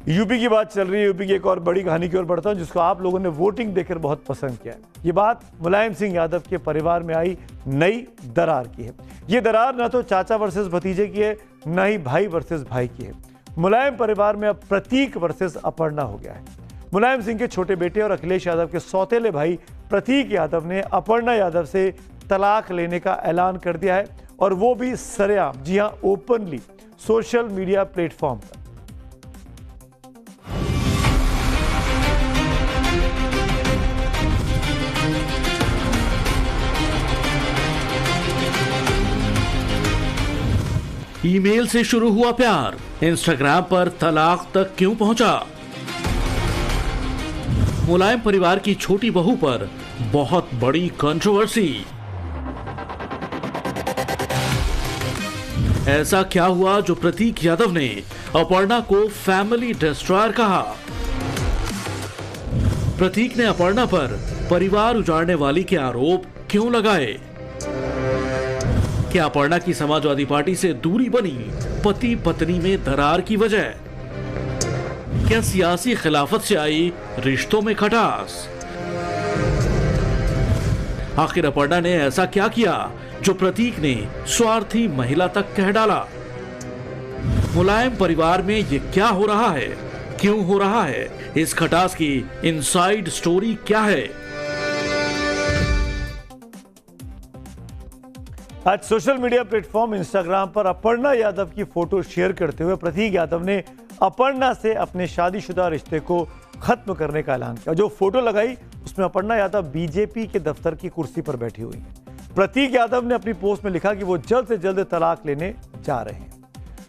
UP की बात चल रही है। यूपी की एक और बड़ी कहानी की ओर बढ़ता हूं, जिसको आप लोगों ने वोटिंग देकर बहुत पसंद किया है। ये बात मुलायम सिंह यादव के परिवार में आई नई दरार की है। ये दरार ना तो चाचा वर्सेस भतीजे की है, ना ही भाई वर्सेस भाई की है। मुलायम परिवार में अब प्रतीक वर्सेस अपर्णा हो गया है। मुलायम सिंह के छोटे बेटे और अखिलेश यादव के सौतेले भाई प्रतीक यादव ने अपर्णा यादव से तलाक लेने का ऐलान कर दिया है, और वो भी सरेआम, जी हां, ओपनली, सोशल मीडिया प्लेटफॉर्म पर। ईमेल से शुरू हुआ प्यार, इंस्टाग्राम पर तलाक तक क्यों पहुंचा? मुलायम परिवार की छोटी बहू पर बहुत बड़ी कंट्रोवर्सी। ऐसा क्या हुआ जो प्रतीक यादव ने अपर्णा को फैमिली डिस्ट्रॉयर कहा? प्रतीक ने अपर्णा पर परिवार उजाड़ने वाली के आरोप क्यों लगाए? क्या अपर्णा की समाजवादी पार्टी से दूरी बनी पति पत्नी में दरार की वजह? क्या सियासी खिलाफत से आई रिश्तों में खटास? आखिर अपर्णा ने ऐसा क्या किया जो प्रतीक ने स्वार्थी महिला तक कह डाला? मुलायम परिवार में ये क्या हो रहा है, क्यों हो रहा है? इस खटास की इनसाइड स्टोरी क्या है? आज सोशल मीडिया प्लेटफॉर्म इंस्टाग्राम पर अपर्णा यादव की फोटो शेयर करते हुए प्रतीक यादव ने अपर्णा से अपने शादीशुदा रिश्ते को खत्म करने का ऐलान किया। जो फोटो लगाई उसमें अपर्णा यादव बीजेपी के दफ्तर की कुर्सी पर बैठी हुई है। प्रतीक यादव ने अपनी पोस्ट में लिखा कि वो जल्द से जल्द तलाक लेने जा रहे हैं।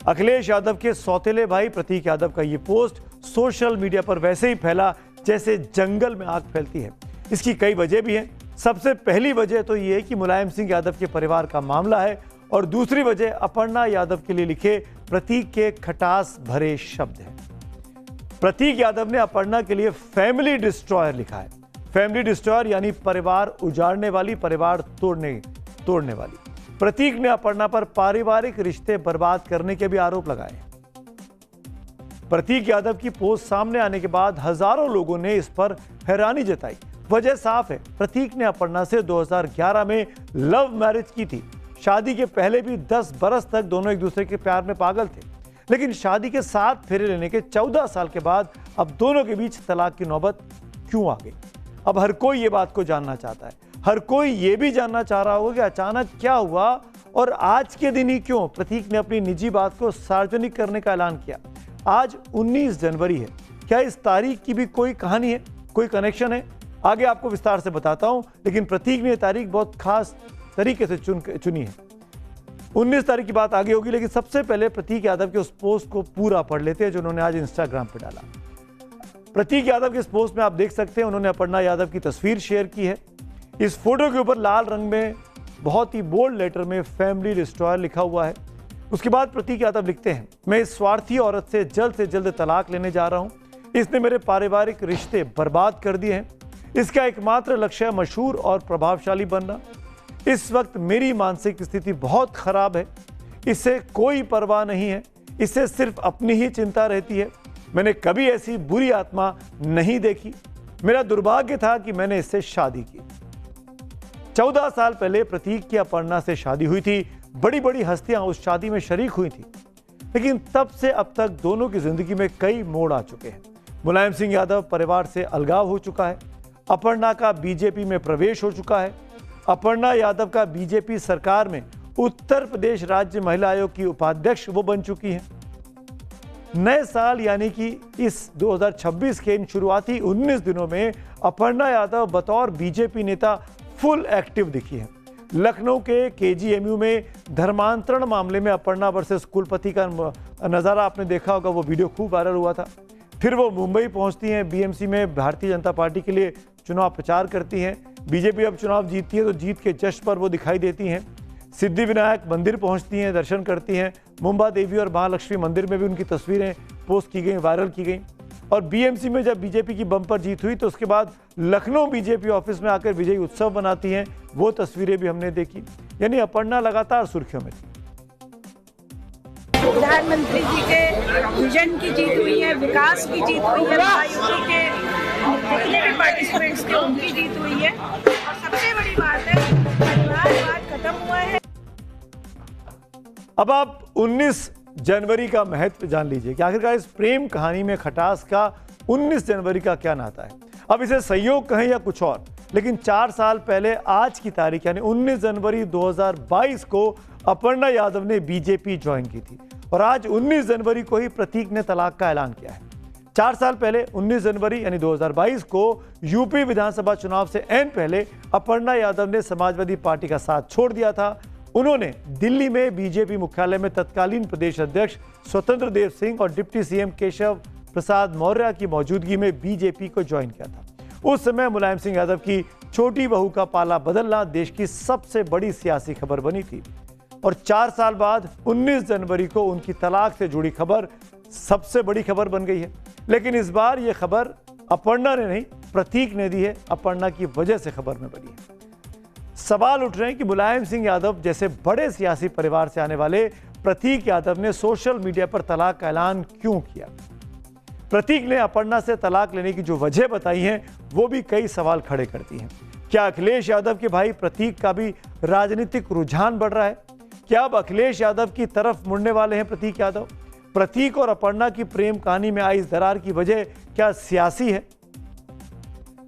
अखिलेश यादव के सौतेले भाई प्रतीक यादव का ये पोस्ट सोशल मीडिया पर वैसे ही फैला जैसे जंगल में आग फैलती है। इसकी कई वजह भी हैं। सबसे पहली वजह तो ये है कि मुलायम सिंह यादव के परिवार का मामला है, और दूसरी वजह अपर्णा यादव के लिए लिखे प्रतीक के खटास भरे शब्द हैं। प्रतीक यादव ने अपर्णा के लिए फैमिली डिस्ट्रॉयर लिखा है। फैमिली डिस्ट्रॉयर यानी परिवार उजाड़ने वाली, परिवार तोड़ने वाली। प्रतीक ने अपर्णा पर पारिवारिक रिश्ते बर्बाद करने के भी आरोप लगाए। प्रतीक यादव की पोस्ट सामने आने के बाद हजारों लोगों ने इस पर हैरानी जताई। वजह साफ है, प्रतीक ने अपर्णा से 2011 में लव मैरिज की थी। शादी के पहले भी 10 बरस तक दोनों एक दूसरे के प्यार में पागल थे, लेकिन शादी के 7 फेरे लेने के 14 साल के बाद अब दोनों के बीच तलाक की नौबत क्यों आ गई? अब हर कोई ये बात को जानना चाहता है। हर कोई ये भी जानना चाह रहा होगा कि अचानक क्या हुआ और आज के दिन ही क्यों प्रतीक ने अपनी निजी बात को सार्वजनिक करने का ऐलान किया। आज 19 जनवरी है। क्या इस तारीख की भी कोई कहानी है, कोई कनेक्शन है? आगे आपको विस्तार से बताता हूं, लेकिन प्रतीक ने तारीख बहुत खास तरीके से चुनी है। 19 तारीख की बात आगे होगी, लेकिन सबसे पहले प्रतीक यादव के उस पोस्ट को पूरा पढ़ लेते हैं जो उन्होंने आज इंस्टाग्राम पर डाला। प्रतीक यादव के इस पोस्ट में आप देख सकते हैं उन्होंने अपर्णा यादव की तस्वीर शेयर की है। इस फोटो के ऊपर लाल रंग में बहुत ही बोल्ड लेटर में फैमिली डिस्ट्रॉयर लिखा हुआ है। उसके बाद प्रतीक यादव लिखते हैं, मैं इस स्वार्थी औरत से जल्द तलाक लेने जा रहा हूं। इसने मेरे पारिवारिक रिश्ते बर्बाद कर दिए हैं। इसका एकमात्र लक्ष्य है मशहूर और प्रभावशाली बनना। इस वक्त मेरी मानसिक स्थिति बहुत खराब है। इसे कोई परवाह नहीं है, इसे सिर्फ अपनी ही चिंता रहती है। मैंने कभी ऐसी बुरी आत्मा नहीं देखी। मेरा दुर्भाग्य था कि मैंने इससे शादी की। 14 साल पहले प्रतीक की अपर्णा से शादी हुई थी। बड़ी बड़ी हस्तियां उस शादी में शरीक हुई थी, लेकिन तब से अब तक दोनों की जिंदगी में कई मोड़ आ चुके हैं। मुलायम सिंह यादव परिवार से अलगाव हो चुका है। अपर्णा का बीजेपी में प्रवेश हो चुका है। अपर्णा यादव का बीजेपी सरकार में उत्तर प्रदेश राज्य महिला आयोग की उपाध्यक्ष वो बन चुकी हैं। नए साल यानी कि इस 2026 के इन शुरुआती 19 दिनों में अपर्णा यादव बतौर बीजेपी नेता फुल एक्टिव दिखी है। लखनऊ के केजीएमयू में धर्मांतरण मामले में अपर्णा वर्सेस कुलपति का नज़ारा आपने देखा होगा, वो वीडियो खूब वायरल हुआ था। फिर वो मुंबई पहुंचती हैं, बीएमसी में भारतीय जनता पार्टी के लिए चुनाव प्रचार करती हैं। बीजेपी अब चुनाव जीतती है तो जीत के जश्न पर वो दिखाई देती हैं। सिद्धिविनायक मंदिर पहुंचती हैं, दर्शन करती हैं। मुंबा देवी और महालक्ष्मी मंदिर में भी उनकी तस्वीरें पोस्ट की गई, वायरल की गई। और बीएमसी में जब बीजेपी की बम्पर जीत हुई तो उसके बाद लखनऊ बीजेपी ऑफिस में आकर विजयी उत्सव मनाती हैं। वो तस्वीरें भी हमने देखी। यानी अपर्णा लगातार सुर्खियों में थी। प्रधानमंत्री जी के विजन की जीत हुई है, विकास की जीत हुई है, महायुति के जितने भी पार्टिसिपेंट्स थे उनकी जीत हुई है। और सबसे बड़ी बात है, परिवारवाद खत्म हुआ है। अब आप 19 जनवरी का महत्व जान लीजिए कि आखिरकार इस प्रेम कहानी में खटास का 19 जनवरी का क्या नाता है। अब इसे संयोग कहें या कुछ और, लेकिन 4 साल पहले आज की तारीख यानी 19 जनवरी 2022 को अपर्णा यादव ने बीजेपी ज्वाइन की थी और आज 19 जनवरी को ही प्रतीक ने तलाक का ऐलान किया है। 4 साल पहले 19 जनवरी यानी 2022 को यूपी विधानसभा चुनाव से ऐन पहले अपर्णा यादव ने समाजवादी पार्टी का साथ छोड़ दिया था। उन्होंने दिल्ली में बीजेपी मुख्यालय में तत्कालीन प्रदेश अध्यक्ष स्वतंत्र देव सिंह और डिप्टी सीएम केशव प्रसाद मौर्य की मौजूदगी में बीजेपी को ज्वाइन किया था। उस समय मुलायम सिंह यादव की छोटी बहू का पाला बदलना देश की सबसे बड़ी सियासी खबर बनी थी और 4 साल बाद 19 जनवरी को उनकी तलाक से जुड़ी खबर सबसे बड़ी खबर बन गई है। लेकिन इस बार यह खबर अपर्णा ने नहीं, प्रतीक ने दी है। अपर्णा की वजह से खबर में बनी है। सवाल उठ रहे हैं कि मुलायम सिंह यादव जैसे बड़े सियासी परिवार से आने वाले प्रतीक यादव ने सोशल मीडिया पर तलाक का ऐलान क्यों किया। प्रतीक ने अपर्णा से तलाक लेने की जो वजह बताई है वो भी कई सवाल खड़े करती हैं। क्या अखिलेश यादव के भाई प्रतीक का भी राजनीतिक रुझान बढ़ रहा है? क्या अब अखिलेश यादव की तरफ मुड़ने वाले हैं प्रतीक यादव? प्रतीक और अपर्णा की प्रेम कहानी में आई इस दरार की वजह क्या सियासी है?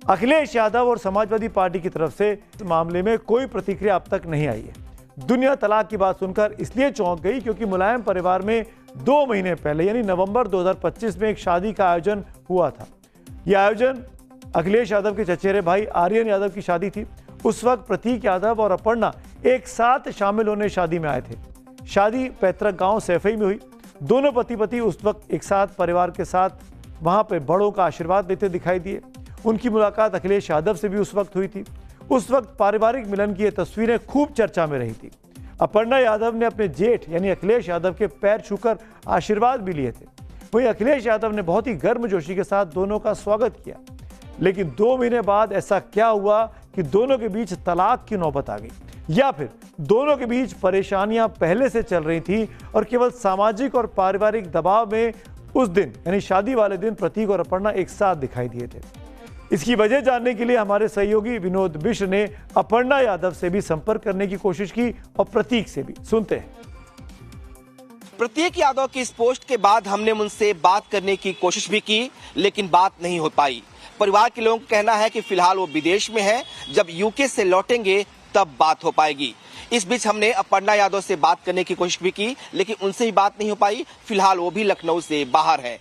अखिलेश यादव और समाजवादी पार्टी की तरफ से इस मामले में कोई प्रतिक्रिया अब तक नहीं आई है। दुनिया तलाक की बात सुनकर इसलिए चौंक गई क्योंकि मुलायम परिवार में 2 महीने पहले यानी नवंबर 2025 में एक शादी का आयोजन हुआ था। यह आयोजन अखिलेश यादव के चचेरे भाई आर्यन यादव की शादी थी। उस वक्त प्रतीक यादव और अपर्णा एक साथ शामिल होने शादी में आए थे। शादी पैतृक गांव सैफई में हुई। दोनों पति उस वक्त एक साथ परिवार के साथ वहां पे बड़ों का आशीर्वाद लेते दिखाई दिए। उनकी मुलाकात अखिलेश यादव से भी उस वक्त हुई थी। उस वक्त पारिवारिक मिलन की ये तस्वीरें खूब चर्चा में रही थी। अपर्णा यादव ने अपने जेठ यानी अखिलेश यादव के पैर छूकर आशीर्वाद भी लिए थे। वहीं अखिलेश यादव ने बहुत ही गर्मजोशी के साथ दोनों का स्वागत किया। लेकिन 2 महीने बाद ऐसा क्या हुआ कि दोनों के बीच तलाक की नौबत आ गई, या फिर दोनों के बीच परेशानियां पहले से चल रही थी और केवल सामाजिक और पारिवारिक दबाव में उस दिन यानी शादी वाले दिन प्रतीक और अपर्णा एक साथ दिखाई दिए थे। इसकी वजह जानने के लिए हमारे सहयोगी विनोद मिश्र ने अपर्णा यादव से भी संपर्क करने की कोशिश की और प्रतीक से भी। सुनते हैं। प्रतीक यादव की इस पोस्ट के बाद हमने उनसे बात करने की कोशिश भी की, लेकिन बात नहीं हो पाई। परिवार के लोगों का कहना है कि फिलहाल वो विदेश में है, जब यूके से लौटेंगे तब बात हो पाएगी। इस बीच हमने अपर्णा यादव से बात करने की कोशिश भी की, लेकिन उनसे भी बात नहीं हो पाई। फिलहाल वो भी लखनऊ से बाहर है।